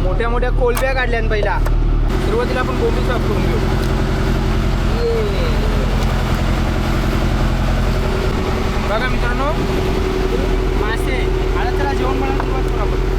मोठ्या मोठ्या कोलब्या काढल्यान पहिला. सुरुवातीला आपण बोंबील साफ करून घेऊ. बघा मित्रांनो, मासे. आता चला जेवण बनवायला सुरुवात करू आपण.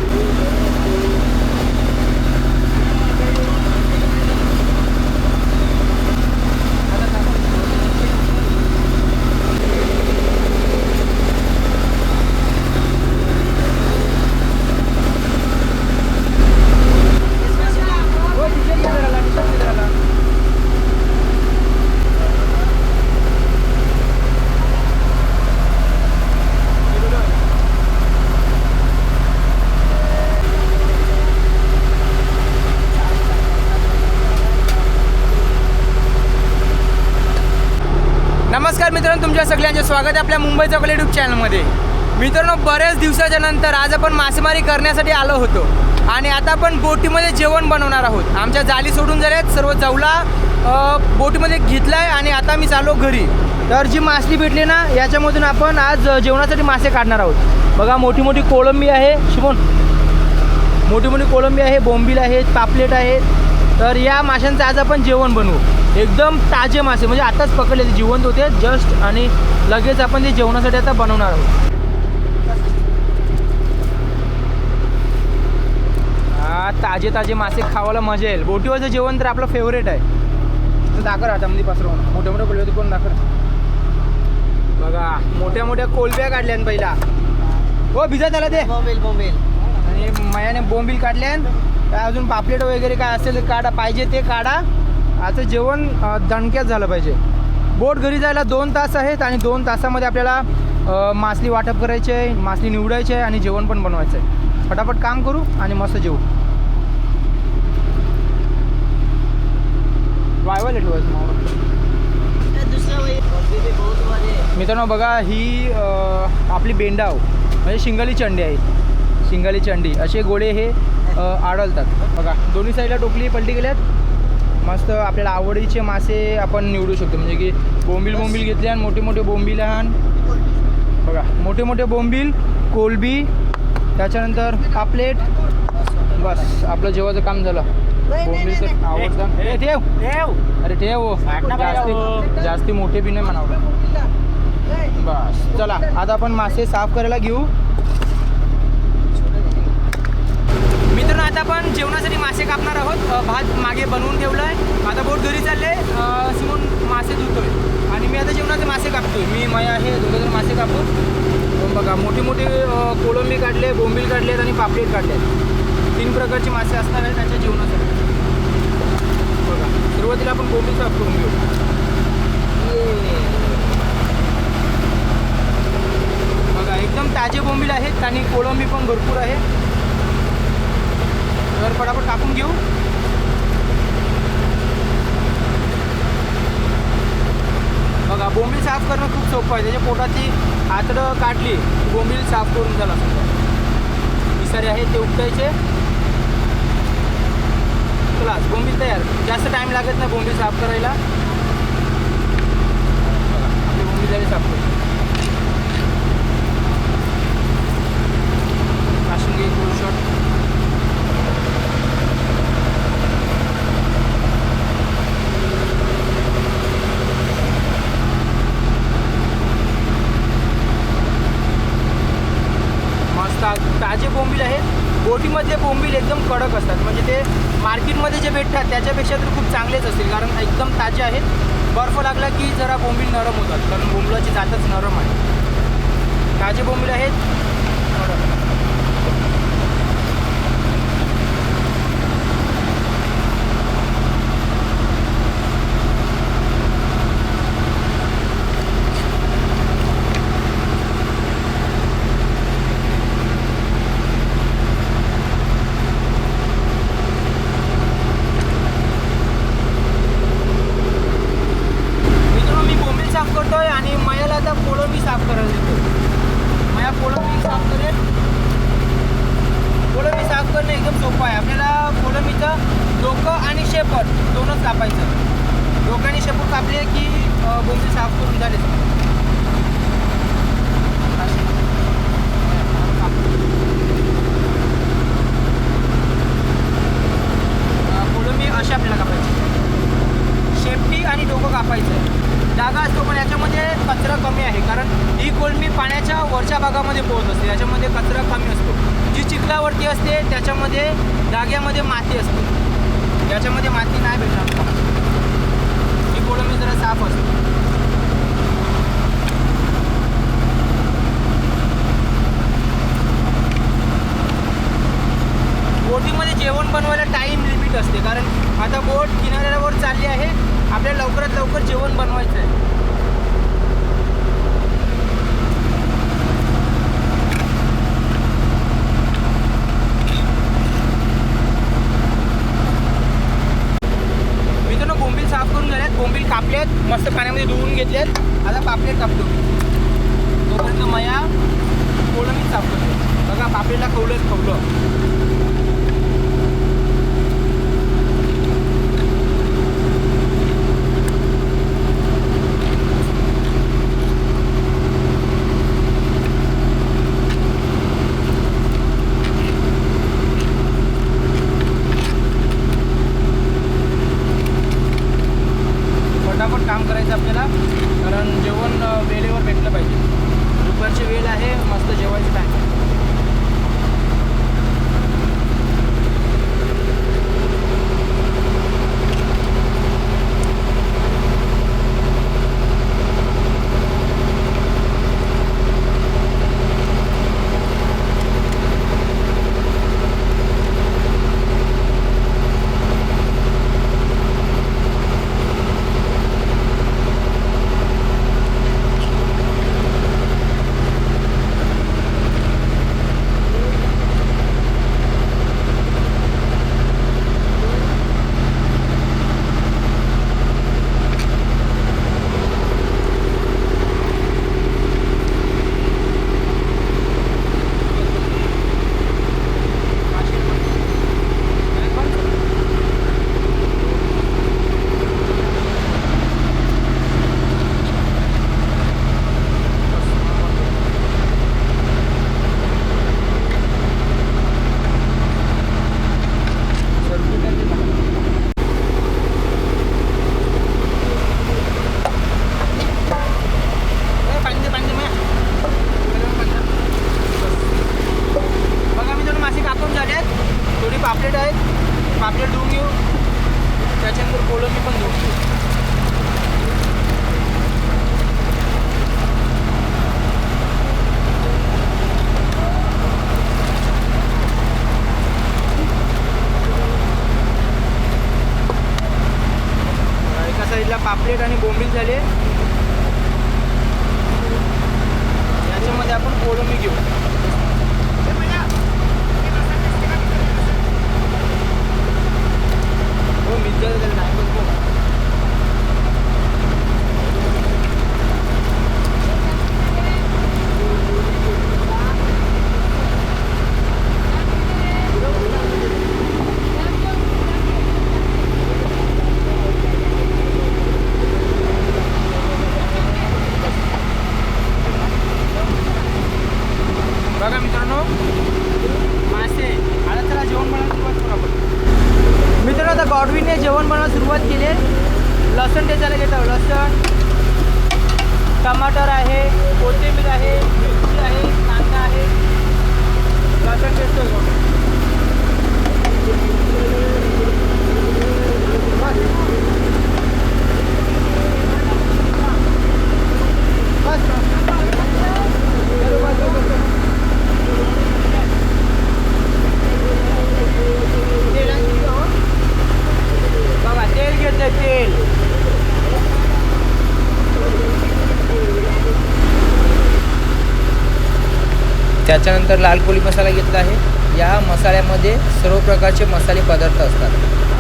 नमस्कार मित्रांनो, तुमच्या सगळ्यांचे स्वागत आहे आपल्या मुंबई चौकल यूट्यूब चॅनलमध्ये. मित्रांनो, बऱ्याच दिवसाच्या नंतर आज आपण मासेमारी करण्यासाठी आलो होतो आणि आता आपण बोटीमध्ये जेवण बनवणार आहोत. आमच्या जाळी सोडून झाल्यात, सर्व जवला बोटीमध्ये घेतला आहे आणि आता मी चाललो घरी. तर जी मासली भेटली ना, याच्यामधून आपण आज जेवणासाठी मासे काढणार आहोत. बघा, मोठी मोठी कोळंबी आहे. शिमोन, मोठी मोठी कोळंबी आहे, बोंबील आहेत, पापलेट आहेत. तर या माशांचं आज आपण जेवण बनवू. एकदम ताजे मासे, म्हणजे आताच पकडले, जिवंत होते जस्ट, आणि लगेच आपण ते जेवणासाठी आता बनवणार आहोत. ताजे ताजे मासे खावायला मजा येईल. बोटीवरचं जेवण तर आपलं फेवरेट आहे. दाखर हातामध्ये पसरवून मोठ्या मोठ्या कोलब्या कोण दाखर. बघा, मोठ्या मोठ्या कोलब्या काढल्यान पहिला. हो, भिजत आला ते बोंबील, आणि मयाने बोंबील काढल्यान. काय अजून पापलेट वगैरे काय असेल काढा, पाहिजे ते काढा. आता जेवण दणक्यात झालं पाहिजे. बोट घरी जायला 2 तास आहेत आणि 2 तासामध्ये आपल्याला मासली वाटप करायची आहे, मासली निवडायची आहे आणि जेवण पण बनवायचं आहे. फटाफट काम करू आणि मस्त जेवू. वायवायला ठेवायचं मित्रांनो. बघा, ही आपली बेंडाव म्हणजे शिंगाली चंडी आहे. शिंगाली चंडी असे गोळे हे आढळतात. बघा, दोन्ही साईडला टोपली पलटी गेल्यात. मस्त आपल्याला आवडीचे मासे आपण निवडू शकतो. म्हणजे की बोंबील घेतले आणि मोठे मोठे बोंबील लहान. बघा, मोठे मोठे बोंबील, कोलबी, त्याच्यानंतर पापलेट. बस आपलं जेवायचं काम झालं. बोंबील तर आवडतं. अरे ठेव, जास्ती मोठे बी नाही म्हणावं. बस चला, आता आपण मासे साफ करायला घेऊ. मित्रांनो, आता आपण जेवणासाठी मासे कापणार आहोत. भात मागे बनवून ठेवला आहे. आता बोट घरी चालले. सिमोन मासे धुतोय आणि मी आता जेवणाचे मासे कापतोय. मी मया आहे, दोघं मासे कापतो. बघा, मोठे मोठे कोळंबी काढले, बोंबील काढलेत आणि पापलेट काढले. 3 प्रकारचे मासे असणार आहेत त्यांच्या जेवणासाठी. बघा, सुरुवातीला आपण बोंबील साफ करून घेऊ. बघा, एकदम ताजे बोंबील आहेत आणि कोळंबी पण भरपूर आहे. तर फटाफट टाकून घेऊ. बघा, बोंबील साफ करणं खूप सोपं आहे. त्याच्या पोटाची आतडं काढली, बोंबील साफ करून झाला. विसारे आहेत ते उपटायचे. चला, बोंबील तयार. जास्त टाईम लागत नाही बोंबील साफ करायला. आपली बोंबील झाली साफ करू. काशून घे फुल शॉट. ताजे बोंबील आहेत. बोटीमधले बोंबील एकदम कडक असतात. म्हणजे ते मार्केटमध्ये जे भेटतात त्याच्यापेक्षा तर खूप चांगलेच असतील, कारण एकदम ताजे आहेत. बर्फ लागला की जरा बोंबील नरम होतात, कारण बोंबलाची जातच नरम आहे. ताजे बोंबील आहेत, कडक. शेपूट दोनच कापायचं. डोक्याने शेपूट कापले की बोंबील साफ करून झाले. तेलावरती असते, त्याच्यामध्ये धाग्यामध्ये माती असते, याच्यामध्ये माती नाही भेटणार. ही कोळंबी जरा साफ असते. बोटीमध्ये जेवण बनवायला टाईम लिमिट असते, कारण आता बोट किनाऱ्यावर चालली आहे, आपल्याला लवकरात लवकर जेवण बनवायचं आहे. मित्रांनो बोंबील साफ करून झाल्यात, बोंबील कापलेत, मस्त पाण्यामध्ये धुवून घेतलेत. आता पापलेट कापतो, तोपर्यंत मया कोळंबी साफ करतो. बघा पापलेटला खवलं. फटाफट काम करायचं आपल्याला, कारण जेवण वेळेवर भेटलं पाहिजे. दुपारची वेळ आहे, मस्त जेवायचं टाईम. पापलेट आहेत, पापलेट धुवून घेऊ, त्याच्यानंतर कोळंबी पण धुवून घेऊ. एका साईडला पापलेट आणि बोंबील झाले, याच्यामध्ये आपण कोळंबी घेऊ. बघा मित्रांनो, मासे आता चला जेवण बनवायला सुरुवात करू आपण. मित्रांनो आता गॉडविनने जेवण बनवायला सुरुवात केली. लसूण त्याच्याला घेतो, लसूण, टमाटर आहे, कोथिंबीर आहे, मिरची आहे, कांदा आहे, लसूण ठेचतो. बघा तेल घेतलं, तेल. त्याच्यानंतर लाल कोळी मसाला घेतला आहे. या मसाल्यामध्ये सर्व प्रकारचे मसाले पदार्थ असतात,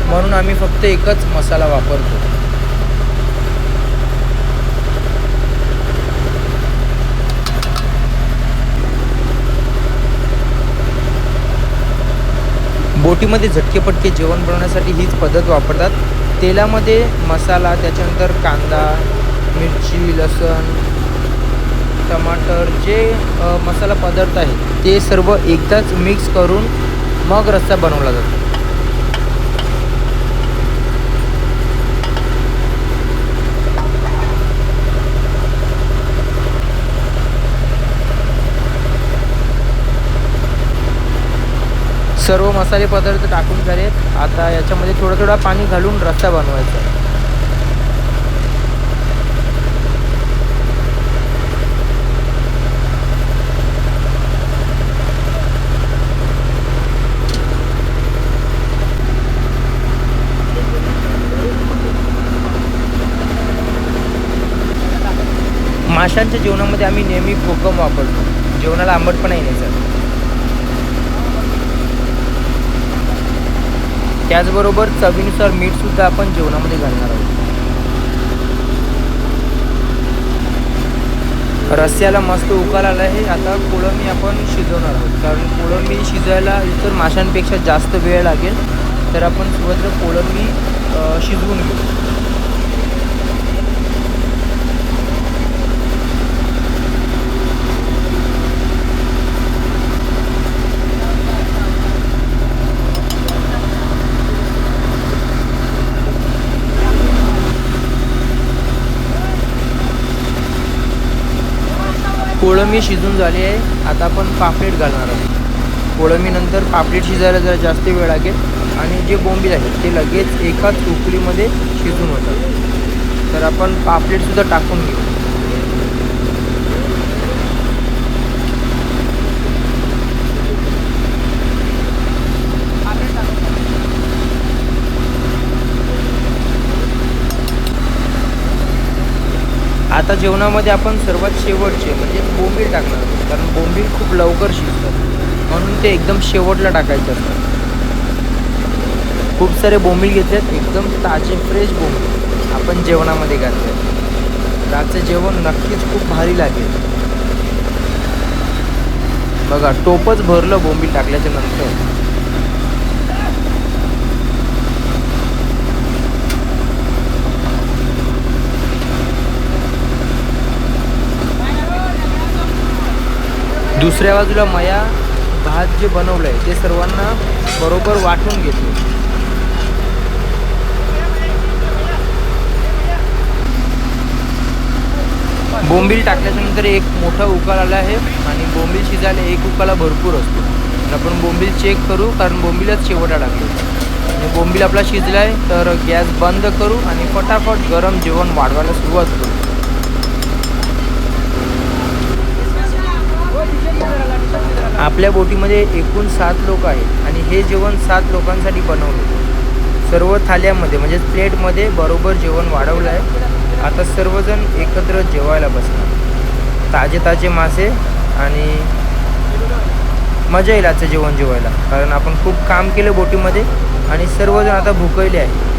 म्हणून आम्ही फक्त एकच मसाला वापरतो. बोटीमध्ये झटकेपटके जेवण बनवण्यासाठी हीच पद्धत वापरतात. तेलामध्ये मसाला, त्याच्यानंतर कांदा, मिरची, लसूण, टमाटर, जे मसाला पदार्थ आहेत ते सर्व एकदाच मिक्स करून मग रस्सा बनवला जातो. सर्व मसाले पदार्थ टाकून झालेत. आता याच्यामध्ये थोडं थोडं पाणी घालून रस्सा बनवायचा आहे. माशांच्या जेवणामध्ये आम्ही नेहमी कोकम वापरतो, जेवणाला आंबटपणा येण्यासाठी. त्याचबरोबर चवीनुसार मीठसुद्धा आपण जेवणामध्ये घालणार आहोत. रस्स्याला मस्त उकाल आला आहे. आता कोळंबी आपण शिजवणार आहोत, कारण कोळंबी शिजायला इतर माशांपेक्षा जास्त वेळ लागेल. तर आपण सुरुवातीला कोळंबी शिजवून घेऊ. कोळंबी शिजून झाली आहे. आता आपण पापलेट घालणार आहोत. कोळंबीनंतर पापलेट शिजायला जरा जास्त वेळ लागेल आणि जे बोंबील आहेत ते लगेच एकाच उकळीमध्ये शिजून होतात. तर आपण पापलेटसुद्धा टाकून घेऊ. आता जेवणामध्ये आपण सर्वात शेवटचे म्हणजे बोंबील टाकणार आहोत, कारण बोंबील खूप लवकर शिजतात, म्हणून ते एकदम शेवटला टाकायचे असतात. खूप सारे बोंबील घेतलेत, एकदम ताजे फ्रेश बोंबील आपण जेवणामध्ये घातले. रातचं जेवण नक्कीच खूप भारी लागेल. बघा, टोपच भरलं बोंबील टाकल्याच्या नंतर. दुसऱ्या बाजूला मया भात जे बनवलं आहे ते सर्वांना बरोबर वाटून घेतो. बोंबील टाकल्यानंतर एक मोठा उकाल आला आहे आणि बोंबील शिजायला एक उकाला भरपूर असतो. आपण बोंबील चेक करू, कारण बोंबीलच शेवटा टाकतो. आणि बोंबील आपला शिजला आहे, तर गॅस बंद करू आणि फटाफट गरम जेवण वाढवायला सुरुवात करू. आपल्या बोटीमध्ये एकूण 7 लोक आहेत आणि हे जेवण 7 लोकांसाठी बनवलं. सर्व थाल्यामध्ये म्हणजे प्लेटमध्ये बरोबर जेवण वाढवलं आहे. आता सर्वजण एकत्र जेवायला बसणार. ताजे ताजे मासे आणि मजा येईल आजचं जेवण जेवायला, कारण आपण खूप काम केलं बोटीमध्ये आणि सर्वजण आता भुकलेले आहे.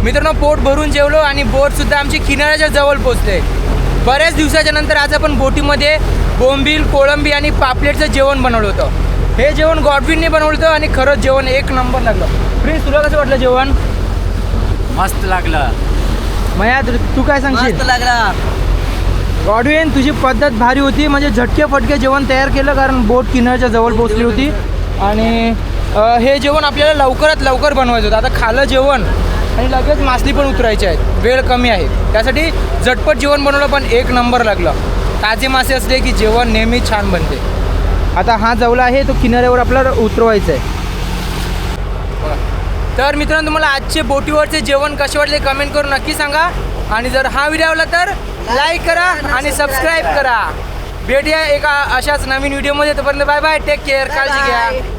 मित्रांनो पोट भरून जेवलो आणि बोटसुद्धा आमची किनाऱ्याच्या जवळ पोचले. बऱ्याच दिवसाच्या नंतर आज आपण बोटीमध्ये बोंबील, कोळंबी आणि पापलेटचं जेवण बनवलं होतं. हे जेवण गॉडविनने बनवलं होतं आणि खरंच जेवण एक नंबर लागलं. प्रिन्स तुला कसं वाटलं जेवण? मस्त लागलं. मया तू काय सांगशील? मस्त लागला. गॉडविन तुझी पद्धत भारी होती, म्हणजे झटके फटके जेवण तयार केलं कारण बोट किनाऱ्याच्या जवळ पोचली होती. आणि हे जेवण आपल्याला लवकरात लवकर बनवायचं होतं. आता खाल्लं जेवण आणि लगेच मासली पण उतरायची आहेत, वेळ कमी आहे, त्यासाठी झटपट जेवण बनवलं पण एक नंबर लागलं. ताजे मासे असले की जेवण नेहमी छान बनते. आता हा जवला आहे तो किनाऱ्यावर आपल्याला उतरवायचा आहे. तर मित्रांनो तुम्हाला आजचे बोटीवरचे जेवण कसे वाटले कमेंट करून नक्की सांगा. आणि जर हा व्हिडिओ आवडला तर लाईक करा आणि सबस्क्राईब करा. भेटूया एका अशाच नवीन व्हिडिओमध्ये. तोपर्यंत बाय बाय, टेक केअर, काळजी घ्या.